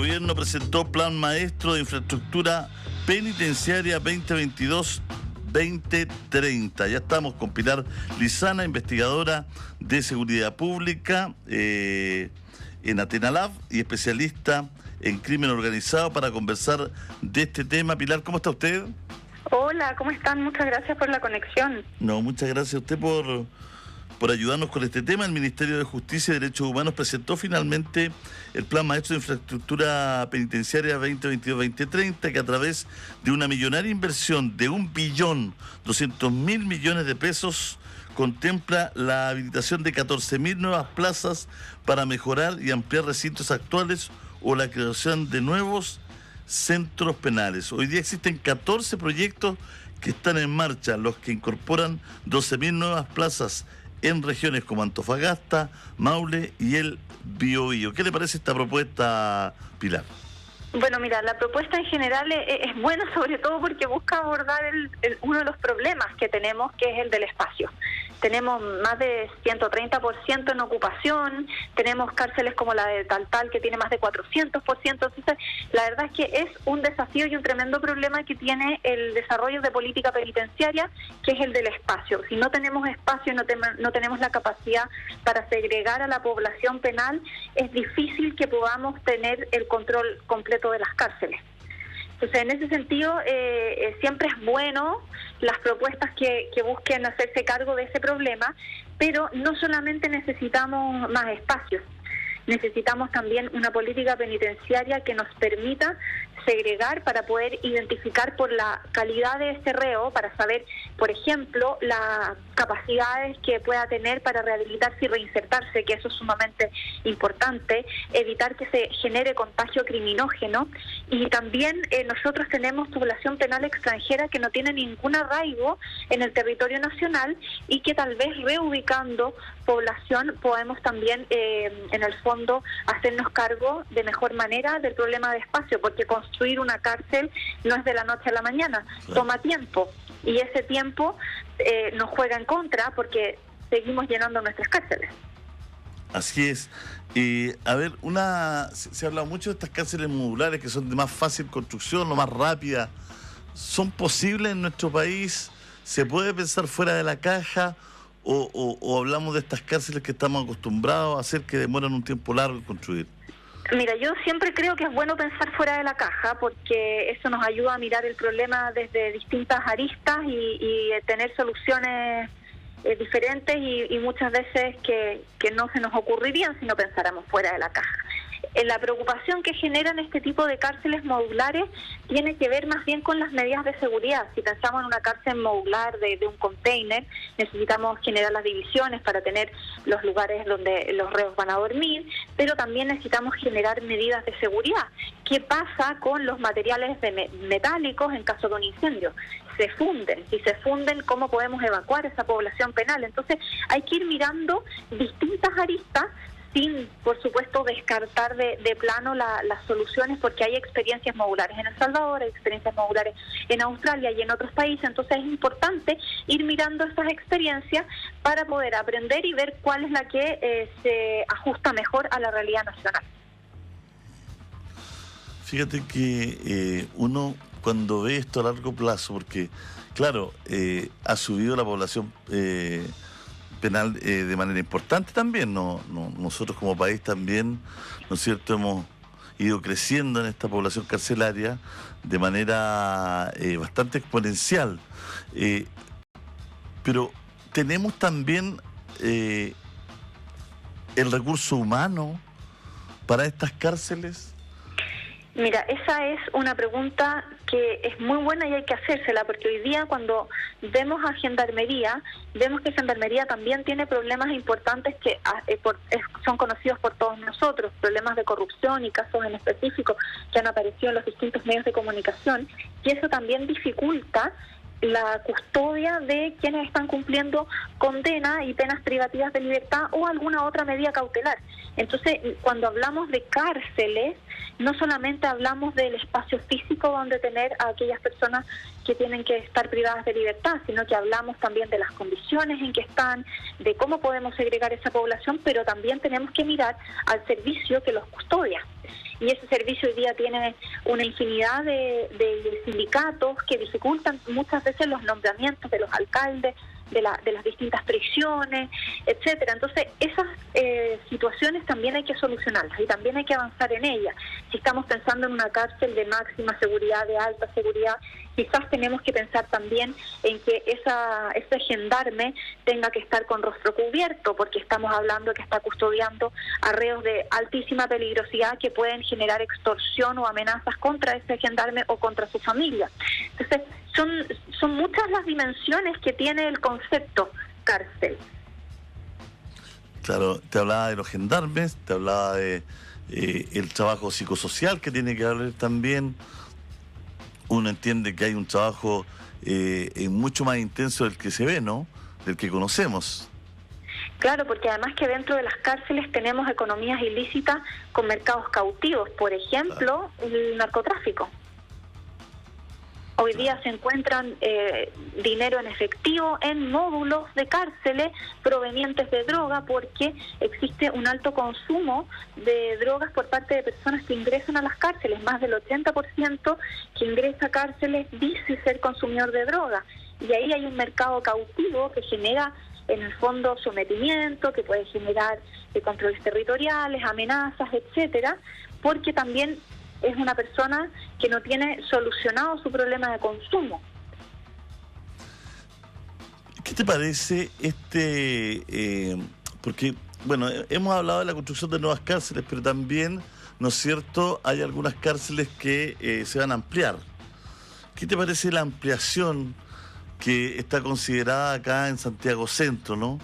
gobierno presentó Plan Maestro de Infraestructura Penitenciaria 2022-2030. Ya estamos con Pilar Lizana, investigadora de Seguridad Pública en Atenalab y especialista en crimen organizado, para conversar de este tema. Pilar, ¿cómo está usted? Hola, ¿cómo están? Muchas gracias por la conexión. No, muchas gracias a usted por ayudarnos con este tema. El Ministerio de Justicia y Derechos Humanos presentó finalmente el Plan Maestro de Infraestructura Penitenciaria 2022-2030, que a través de una millonaria inversión de 1.200.000 millones de pesos contempla la habilitación de 14.000 nuevas plazas para mejorar y ampliar recintos actuales o la creación de nuevos centros penales. Hoy día existen 14 proyectos que están en marcha, los que incorporan 12.000 nuevas plazas en regiones como Antofagasta, Maule y el Biobío. ¿Qué le parece esta propuesta, Pilar? Bueno, mira, la propuesta en general es buena, sobre todo porque busca abordar uno de los problemas que tenemos, que es el del espacio. Tenemos más de 130% en ocupación, tenemos cárceles como la de Taltal que tiene más de 400%. Entonces, la verdad es que es un desafío y un tremendo problema que tiene el desarrollo de política penitenciaria, que es el del espacio. Si no tenemos espacio, no tenemos la capacidad para segregar a la población penal, es difícil que podamos tener el control completo de las cárceles. Entonces, en ese sentido, siempre es bueno las propuestas que busquen hacerse cargo de ese problema, pero no solamente necesitamos más espacios, necesitamos también una política penitenciaria que nos permita segregar para poder identificar por la calidad de ese reo, para saber, por ejemplo, las capacidades que pueda tener para rehabilitarse y reinsertarse, que eso es sumamente importante, evitar que se genere contagio criminógeno. Y también nosotros tenemos población penal extranjera que no tiene ningún arraigo en el territorio nacional y que tal vez reubicando población podemos también en el fondo hacernos cargo de mejor manera del problema de espacio, porque construir una cárcel no es de la noche a la mañana, toma tiempo, y ese tiempo nos juega en contra porque seguimos llenando nuestras cárceles. Así es. A ver, se habla mucho de estas cárceles modulares que son de más fácil construcción, o más rápida. ¿Son posibles en nuestro país? ¿Se puede pensar fuera de la caja? ¿O hablamos de estas cárceles que estamos acostumbrados a hacer, que demoran un tiempo largo en construir? Mira, yo siempre creo que es bueno pensar fuera de la caja, porque eso nos ayuda a mirar el problema desde distintas aristas y tener soluciones diferentes y muchas veces que no se nos ocurrirían si no pensáramos fuera de la caja. La preocupación que generan este tipo de cárceles modulares tiene que ver más bien con las medidas de seguridad. Si pensamos en una cárcel modular de un container, necesitamos generar las divisiones para tener los lugares donde los reos van a dormir, pero también necesitamos generar medidas de seguridad. ¿Qué pasa con los materiales metálicos en caso de un incendio? Se funden. Si se funden, ¿cómo podemos evacuar esa población penal? Entonces, hay que ir mirando distintas aristas, sin, por supuesto, descartar de plano las soluciones, porque hay experiencias modulares en El Salvador, hay experiencias modulares en Australia y en otros países. Entonces es importante ir mirando estas experiencias para poder aprender y ver cuál es la que se ajusta mejor a la realidad nacional. Fíjate que uno, cuando ve esto a largo plazo, porque, claro, ha subido la población penal de manera importante también, nosotros como país también, ¿no es cierto?, hemos ido creciendo en esta población carcelaria de manera bastante exponencial, pero tenemos también el recurso humano para estas cárceles. Mira, esa es una pregunta que es muy buena y hay que hacérsela, porque hoy día cuando vemos a Gendarmería, vemos que Gendarmería también tiene problemas importantes que son conocidos por todos nosotros, problemas de corrupción y casos en específico que han aparecido en los distintos medios de comunicación, y eso también dificulta la custodia de quienes están cumpliendo condena y penas privativas de libertad o alguna otra medida cautelar. Entonces, cuando hablamos de cárceles, no solamente hablamos del espacio físico donde tener a aquellas personas que tienen que estar privadas de libertad, sino que hablamos también de las condiciones en que están, de cómo podemos segregar esa población, pero también tenemos que mirar al servicio que los custodia. Y ese servicio hoy día tiene una infinidad de sindicatos que dificultan muchas veces los nombramientos de los alcaldes, de las distintas prisiones, etcétera. Entonces, esas situaciones también hay que solucionarlas y también hay que avanzar en ellas. Si estamos pensando en una cárcel de máxima seguridad, de alta seguridad, quizás tenemos que pensar también en que ese gendarme tenga que estar con rostro cubierto, porque estamos hablando de que está custodiando a reos de altísima peligrosidad que pueden generar extorsión o amenazas contra ese gendarme o contra su familia. Entonces, son muchas las dimensiones que tiene el concepto cárcel. Claro, te hablaba de los gendarmes, te hablaba de el trabajo psicosocial que tiene que haber también. Uno entiende que hay un trabajo mucho más intenso del que se ve, ¿no? Del que conocemos. Claro, porque además que dentro de las cárceles tenemos economías ilícitas con mercados cautivos, por ejemplo, el narcotráfico. Hoy día se encuentran dinero en efectivo en módulos de cárceles provenientes de droga, porque existe un alto consumo de drogas por parte de personas que ingresan a las cárceles. Más del 80% que ingresa a cárceles dice ser consumidor de droga. Y ahí hay un mercado cautivo que genera, en el fondo, sometimiento, que puede generar controles territoriales, amenazas, etcétera, porque también es una persona que no tiene solucionado su problema de consumo. ¿Qué te parece porque, bueno, hemos hablado de la construcción de nuevas cárceles, pero también, ¿no es cierto?, hay algunas cárceles que se van a ampliar. ¿Qué te parece la ampliación que está considerada acá en Santiago Centro, ¿no?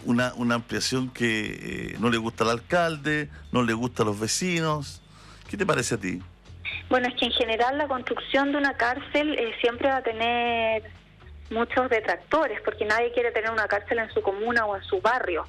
Una ampliación que no le gusta al alcalde, no le gusta a los vecinos. ¿Qué te parece a ti? Bueno, es que en general la construcción de una cárcel siempre va a tener muchos detractores, porque nadie quiere tener una cárcel en su comuna o en su barrio.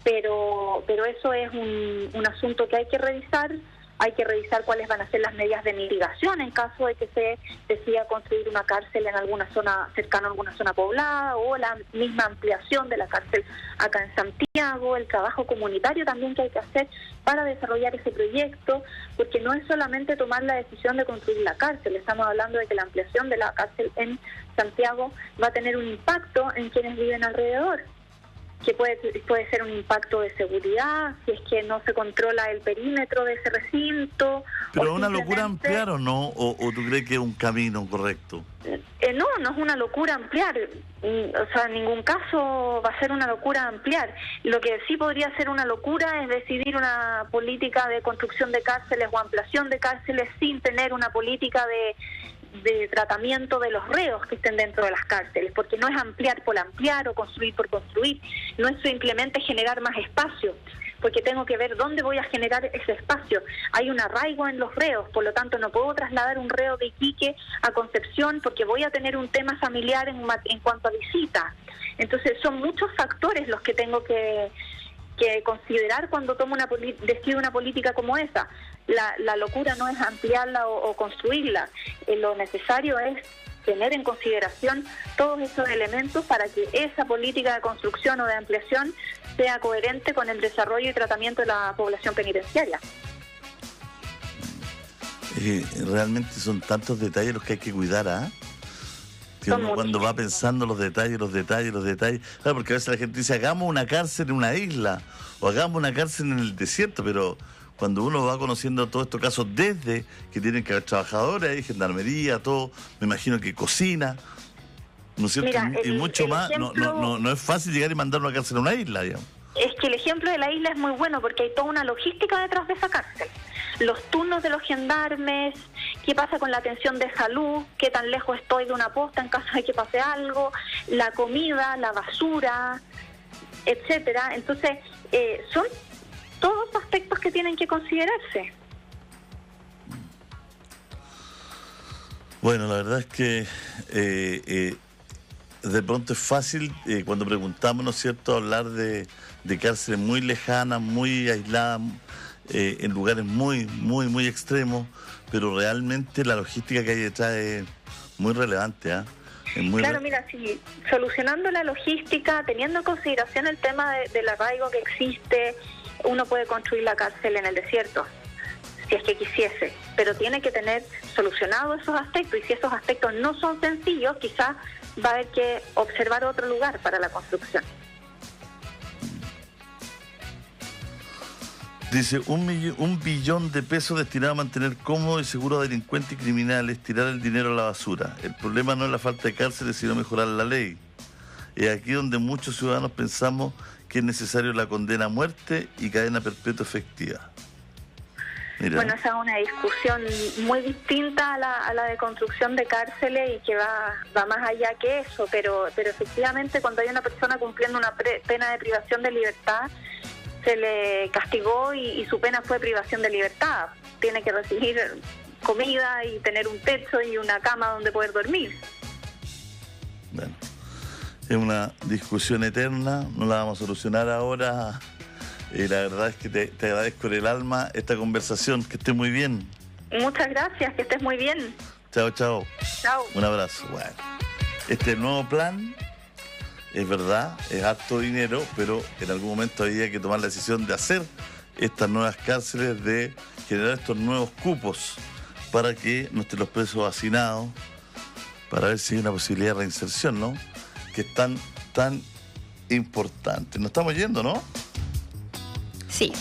Pero eso es un asunto que hay que revisar. Hay que revisar cuáles van a ser las medidas de mitigación en caso de que se decida construir una cárcel en alguna zona, cercana a alguna zona poblada, o la misma ampliación de la cárcel acá en Santiago, el trabajo comunitario también que hay que hacer para desarrollar ese proyecto, porque no es solamente tomar la decisión de construir la cárcel, estamos hablando de que la ampliación de la cárcel en Santiago va a tener un impacto en quienes viven alrededor, que puede ser un impacto de seguridad, si es que no se controla el perímetro de ese recinto. ¿Pero es una locura ampliar o no? ¿O tú crees que es un camino correcto? No es una locura ampliar. O sea, en ningún caso va a ser una locura ampliar. Lo que sí podría ser una locura es decidir una política de construcción de cárceles o ampliación de cárceles sin tener una política de tratamiento de los reos que estén dentro de las cárceles, porque no es ampliar por ampliar o construir por construir, no es simplemente generar más espacio, porque tengo que ver dónde voy a generar ese espacio. Hay un arraigo en los reos, por lo tanto no puedo trasladar un reo de Iquique a Concepción porque voy a tener un tema familiar en cuanto a visitas. Entonces son muchos factores los que tengo que considerar cuando tomo decido una política como esa. La locura no es ampliarla o construirla. Lo necesario es tener en consideración todos esos elementos para que esa política de construcción o de ampliación sea coherente con el desarrollo y tratamiento de la población penitenciaria. Realmente son tantos detalles los que hay que cuidar, ¿ah? Que uno cuando va pensando los detalles, claro, porque a veces la gente dice, hagamos una cárcel en una isla, o hagamos una cárcel en el desierto, pero cuando uno va conociendo todos estos casos, desde que tienen que haber trabajadores, hay gendarmería, todo, me imagino que cocina, ¿no es cierto? Mira, y mucho más, no es fácil llegar y mandar una cárcel a una isla, digamos. Es que el ejemplo de la isla es muy bueno porque hay toda una logística detrás de esa cárcel. Los turnos de los gendarmes, qué pasa con la atención de salud, qué tan lejos estoy de una posta en caso de que pase algo, la comida, la basura, etcétera. Entonces, son todos aspectos que tienen que considerarse. Bueno, la verdad es que de pronto es fácil, cuando preguntamos, ¿no es cierto?, hablar de cárceles muy lejanas, muy aisladas, en lugares muy, muy, muy extremos, pero realmente la logística que hay detrás es muy relevante, ¿ah? Claro, mira, si solucionando la logística, teniendo en consideración el tema del arraigo que existe, uno puede construir la cárcel en el desierto, si es que quisiese, pero tiene que tener solucionados esos aspectos, y si esos aspectos no son sencillos, quizás va a haber que observar otro lugar para la construcción. Dice, un billón de pesos destinado a mantener cómodo y seguro a delincuentes y criminales, tirar el dinero a la basura. El problema no es la falta de cárceles, sino mejorar la ley. Es aquí donde muchos ciudadanos pensamos que es necesario la condena a muerte y cadena perpetua efectiva. Mira. Bueno, esa es una discusión muy distinta a la de construcción de cárceles y que va más allá que eso, pero efectivamente cuando hay una persona cumpliendo una pena de privación de libertad, se le castigó y su pena fue privación de libertad. Tiene que recibir comida y tener un techo y una cama donde poder dormir. Bueno, es una discusión eterna, no la vamos a solucionar ahora. La verdad es que te agradezco en el alma esta conversación. Que estés muy bien. Muchas gracias, que estés muy bien. Chao, chao. Chao. Un abrazo. Bueno, este nuevo plan, es verdad, es harto dinero, pero en algún momento había que tomar la decisión de hacer estas nuevas cárceles, de generar estos nuevos cupos para que no estén los presos hacinados, para ver si hay una posibilidad de reinserción, ¿no? Que es tan importante. Nos estamos yendo, ¿no? Sí.